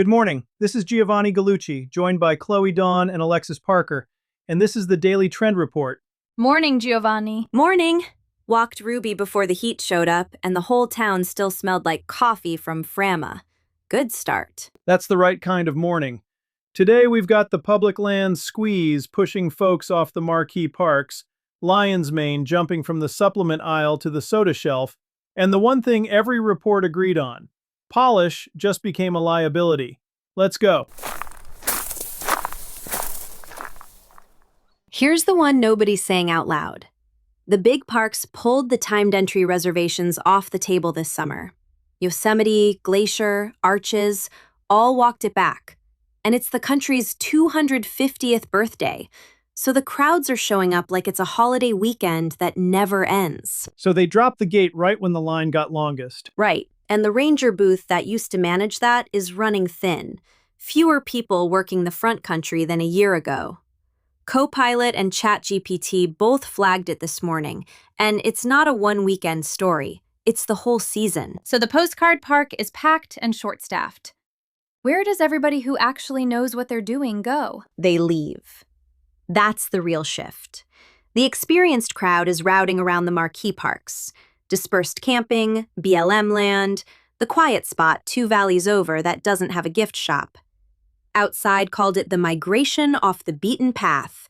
Good morning. This is Giovanni Gallucci, joined by Chloe Dawn and Alexis Parker, and this is the Daily Trend Report. Morning, Giovanni. Morning. Walked Ruby before the heat showed up, and the whole town still smelled like coffee from Frama. Good start. That's the right kind of morning. Today we've got the public lands squeeze pushing folks off the marquee parks, lion's mane jumping from the supplement aisle to the soda shelf, and the one thing every report agreed on: polish just became a liability. Let's go. Here's the one nobody's saying out loud. The big parks pulled the timed entry reservations off the table this summer. Yosemite, Glacier, Arches, all walked it back. And it's the country's 250th birthday, so the crowds are showing up like it's a holiday weekend that never ends. So they dropped the gate right when the line got longest. Right, and the ranger booth that used to manage that is running thin. Fewer people working the front country than a year ago. Copilot and ChatGPT both flagged it this morning, and it's not a one-weekend story. It's the whole season. So the postcard park is packed and short-staffed. Where does everybody who actually knows what they're doing go? They leave. That's the real shift. The experienced crowd is routing around the marquee parks. Dispersed camping, BLM land, the quiet spot 2 valleys over that doesn't have a gift shop. Outside called it the migration off the beaten path,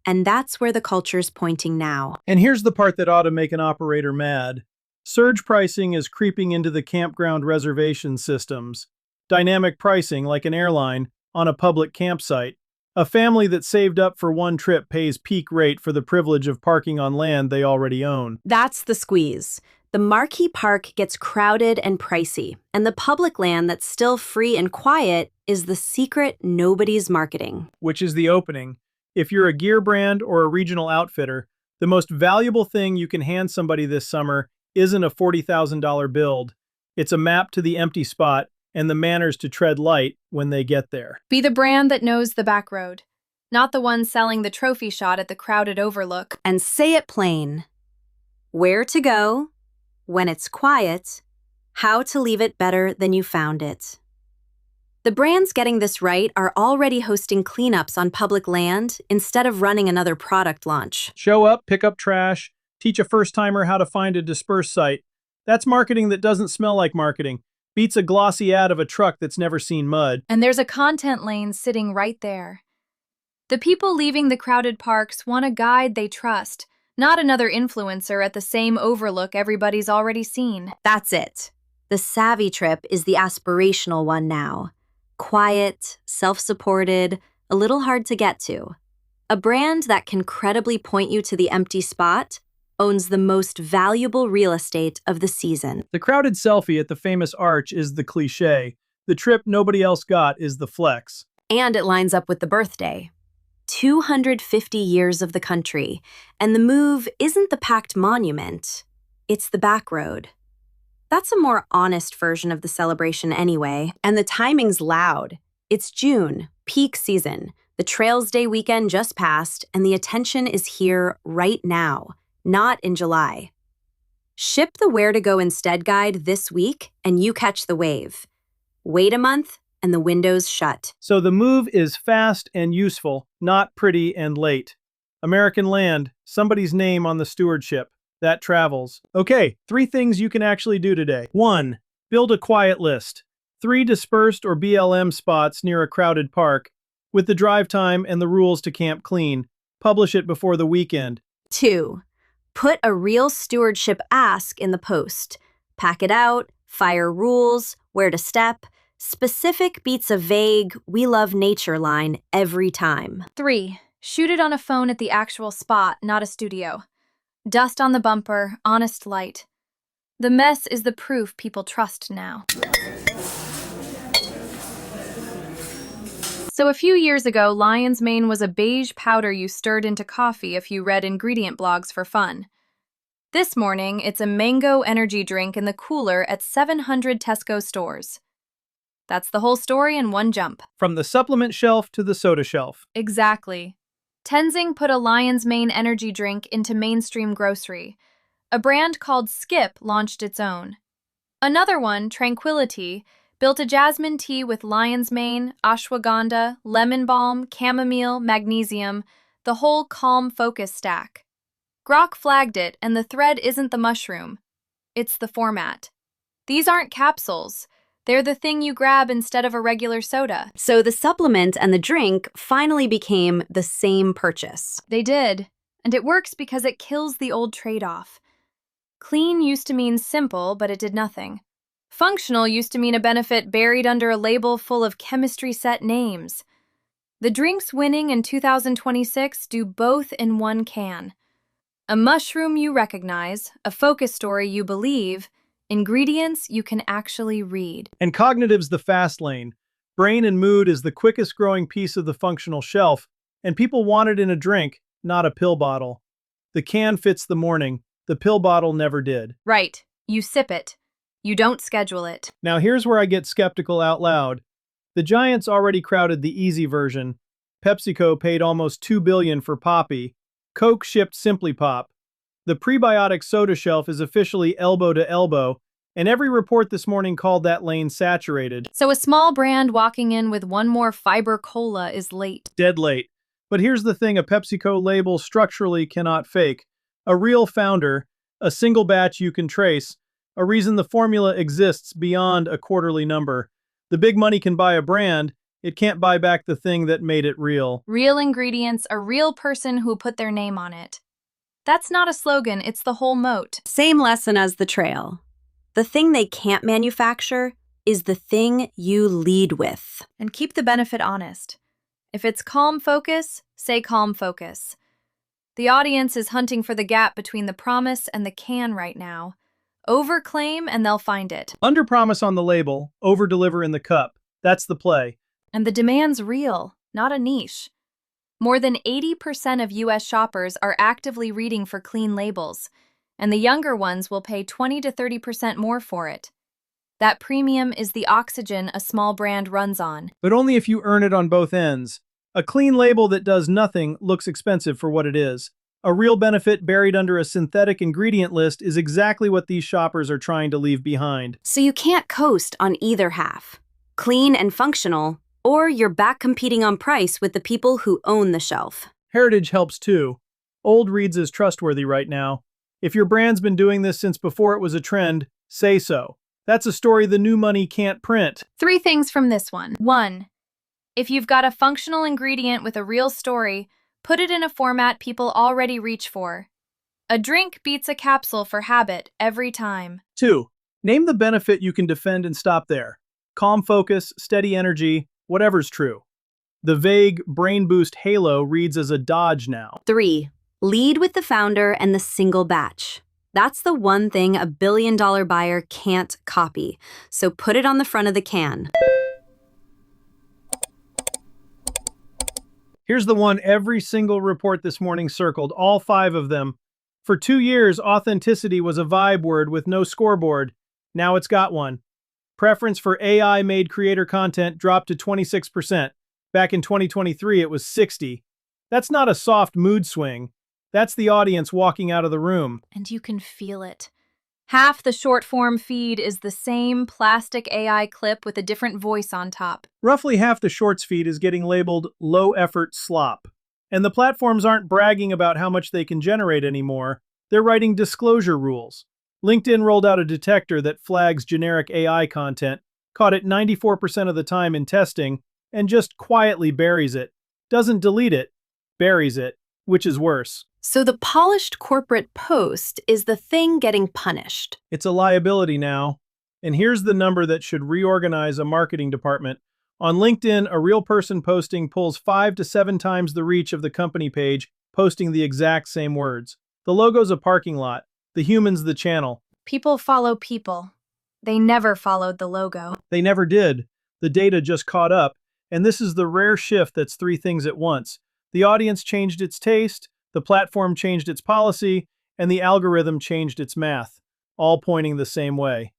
and that's where the culture's pointing now. And here's the part that ought to make an operator mad. Surge pricing is creeping into the campground reservation systems. Dynamic pricing, like an airline, on a public campsite. A family that saved up for one trip pays peak rate for the privilege of parking on land they already own. That's the squeeze. The marquee park gets crowded and pricey, and the public land that's still free and quiet is the secret nobody's marketing. Which is the opening. If you're a gear brand or a regional outfitter, the most valuable thing you can hand somebody this summer isn't a $40,000 build. It's a map to the empty spot and the manners to tread light when they get there. Be the brand that knows the back road, not the one selling the trophy shot at the crowded overlook. And say it plain. Where to go, when it's quiet, how to leave it better than you found it. The brands getting this right are already hosting cleanups on public land instead of running another product launch. Show up, pick up trash, teach a first-timer how to find a dispersed site. That's marketing that doesn't smell like marketing. Beats a glossy ad of a truck that's never seen mud. And there's a content lane sitting right there. The people leaving the crowded parks want a guide they trust, not another influencer at the same overlook everybody's already seen. That's it. The savvy trip is the aspirational one now. Quiet, self-supported, a little hard to get to. A brand that can credibly point you to the empty spot owns the most valuable real estate of the season. The crowded selfie at the famous arch is the cliche. The trip nobody else got is the flex. And it lines up with the birthday. 250 years of the country, and the move isn't the packed monument, it's the back road. That's a more honest version of the celebration anyway, and the timing's loud. It's June, peak season. The Trails Day weekend just passed, and the attention is here right now, not in July. Ship the Where to Go Instead guide this week, and you catch the wave. Wait a month, and the window's shut. So the move is fast and useful, not pretty and late. American land, somebody's name on the stewardship. That travels. Okay, 3 things you can actually do today. 1. Build a quiet list. 3 dispersed or BLM spots near a crowded park, with the drive time and the rules to camp clean. Publish it before the weekend. 2. Put a real stewardship ask in the post. Pack it out, fire rules, where to step. Specific beats a vague, we love nature line every time. 3. Shoot it on a phone at the actual spot, not a studio. Dust on the bumper, honest light. The mess is the proof people trust now. So a few years ago, lion's mane was a beige powder you stirred into coffee if you read ingredient blogs for fun. This morning, it's a mango energy drink in the cooler at 700 Tesco stores. That's the whole story in one jump. From the supplement shelf to the soda shelf. Exactly. Tenzing put a lion's mane energy drink into mainstream grocery. A brand called Skip launched its own. Another one, Tranquility, Built a jasmine tea with lion's mane, ashwagandha, lemon balm, chamomile, magnesium, the whole calm focus stack. Grok flagged it, and the thread isn't the mushroom. It's the format. These aren't capsules. They're the thing you grab instead of a regular soda. So the supplement and the drink finally became the same purchase. They did, and it works because it kills the old trade-off. Clean used to mean simple, but it did nothing. Functional used to mean a benefit buried under a label full of chemistry-set names. The drinks winning in 2026 do both in one can. A mushroom you recognize, a focus story you believe, ingredients you can actually read. And cognitive's the fast lane. Brain and mood is the quickest growing piece of the functional shelf, and people want it in a drink, not a pill bottle. The can fits the morning, the pill bottle never did. Right, you sip it. You don't schedule it. Now here's where I get skeptical out loud. The giants already crowded the easy version. PepsiCo paid almost $2 billion for Poppy. Coke shipped Simply Pop. The prebiotic soda shelf is officially elbow to elbow, and every report this morning called that lane saturated. So a small brand walking in with one more fiber cola is late. Dead late. But here's the thing a PepsiCo label structurally cannot fake. A real founder, a single batch you can trace, a reason the formula exists beyond a quarterly number. The big money can buy a brand, it can't buy back the thing that made it real. Real ingredients, a real person who put their name on it. That's not a slogan, it's the whole moat. Same lesson as the trail. The thing they can't manufacture is the thing you lead with. And keep the benefit honest. If it's calm focus, say calm focus. The audience is hunting for the gap between the promise and the can right now. Overclaim and they'll find it. Underpromise on the label, overdeliver in the cup. That's the play. And the demand's real, not a niche. More than 80% of US shoppers are actively reading for clean labels, and the younger ones will pay 20 to 30% more for it. That premium is the oxygen a small brand runs on. But only if you earn it on both ends. A clean label that does nothing looks expensive for what it is. A real benefit buried under a synthetic ingredient list is exactly what these shoppers are trying to leave behind. So you can't coast on either half. Clean and functional, or you're back competing on price with the people who own the shelf. Heritage helps too. Old reads as trustworthy right now. If your brand's been doing this since before it was a trend, say so. That's a story the new money can't print. 3 things from this one. 1. If you've got a functional ingredient with a real story, put it in a format people already reach for. A drink beats a capsule for habit every time. 2. Name the benefit you can defend and stop there. Calm focus, steady energy, whatever's true. The vague brain boost halo reads as a dodge now. 3. Lead with the founder and the single batch. That's the one thing a billion-dollar buyer can't copy, so put it on the front of the can. Here's the one every single report this morning circled, all 5 of them. For 2 years, authenticity was a vibe word with no scoreboard. Now it's got one. Preference for AI-made creator content dropped to 26%. Back in 2023, it was 60%. That's not a soft mood swing. That's the audience walking out of the room. And you can feel it. Half the short-form feed is the same plastic AI clip with a different voice on top. Roughly half the shorts feed is getting labeled low-effort slop. And the platforms aren't bragging about how much they can generate anymore. They're writing disclosure rules. LinkedIn rolled out a detector that flags generic AI content, caught it 94% of the time in testing, and just quietly buries it. Doesn't delete it, buries it, which is worse. So the polished corporate post is the thing getting punished. It's a liability now. And here's the number that should reorganize a marketing department. On LinkedIn, a real person posting pulls 5 to 7 times the reach of the company page, posting the exact same words. The logo's a parking lot. The human's the channel. People follow people. They never followed the logo. They never did. The data just caught up. And this is the rare shift that's 3 things at once. The audience changed its taste, the platform changed its policy, and the algorithm changed its math, all pointing the same way.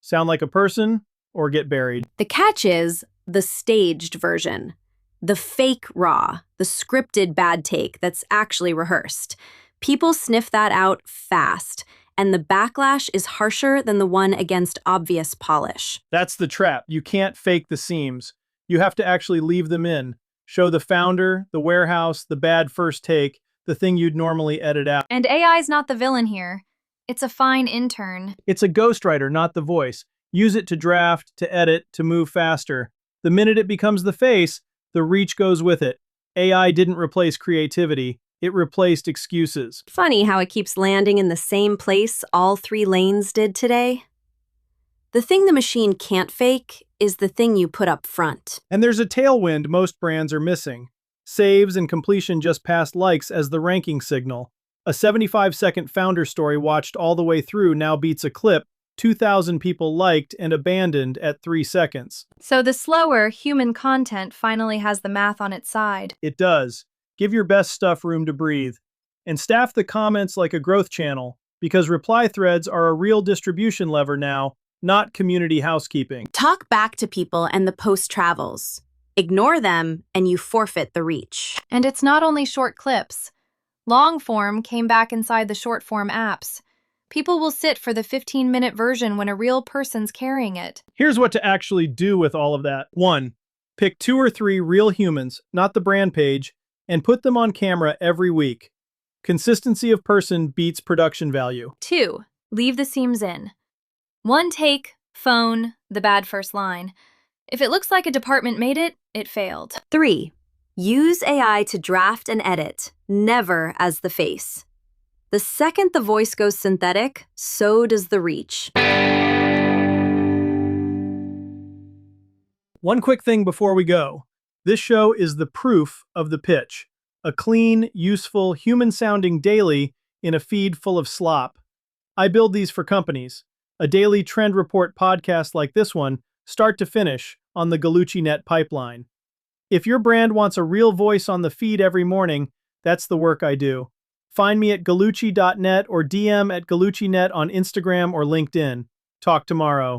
Sound like a person or get buried? The catch is the staged version. The fake raw, the scripted bad take that's actually rehearsed. People sniff that out fast, and the backlash is harsher than the one against obvious polish. That's the trap. You can't fake the seams. You have to actually leave them in. Show the founder, the warehouse, the bad first take, the thing you'd normally edit out. And AI's not the villain here. It's a fine intern. It's a ghostwriter, not the voice. Use it to draft, to edit, to move faster. The minute it becomes the face, the reach goes with it. AI didn't replace creativity. It replaced excuses. Funny how it keeps landing in the same place all 3 lanes did today. The thing the machine can't fake is the thing you put up front. And there's a tailwind most brands are missing. Saves and completion just passed likes as the ranking signal. A 75-second founder story watched all the way through now beats a clip 2,000 people liked and abandoned at 3 seconds. So the slower, human content finally has the math on its side. It does. Give your best stuff room to breathe. And staff the comments like a growth channel, because reply threads are a real distribution lever now, not community housekeeping. Talk back to people and the post travels. Ignore them and you forfeit the reach. And it's not only short clips. Long form came back inside the short form apps. People will sit for the 15-minute version when a real person's carrying it. Here's what to actually do with all of that. 1. Pick 2 or 3 real humans, not the brand page, and put them on camera every week. Consistency of person beats production value. 2. Leave the seams in. 1 take, phone, the bad first line. If it looks like a department made it, it failed. 3. Use AI to draft and edit, never as the face. The second the voice goes synthetic, so does the reach. One quick thing before we go. This show is the proof of the pitch. A clean, useful, human-sounding daily in a feed full of slop. I build these for companies. A daily trend report podcast like this one, start to finish, on the gallucci.net pipeline. If your brand wants a real voice on the feed every morning, that's the work I do. Find me at gallucci.net or DM at gallucci.net on Instagram or LinkedIn. Talk tomorrow.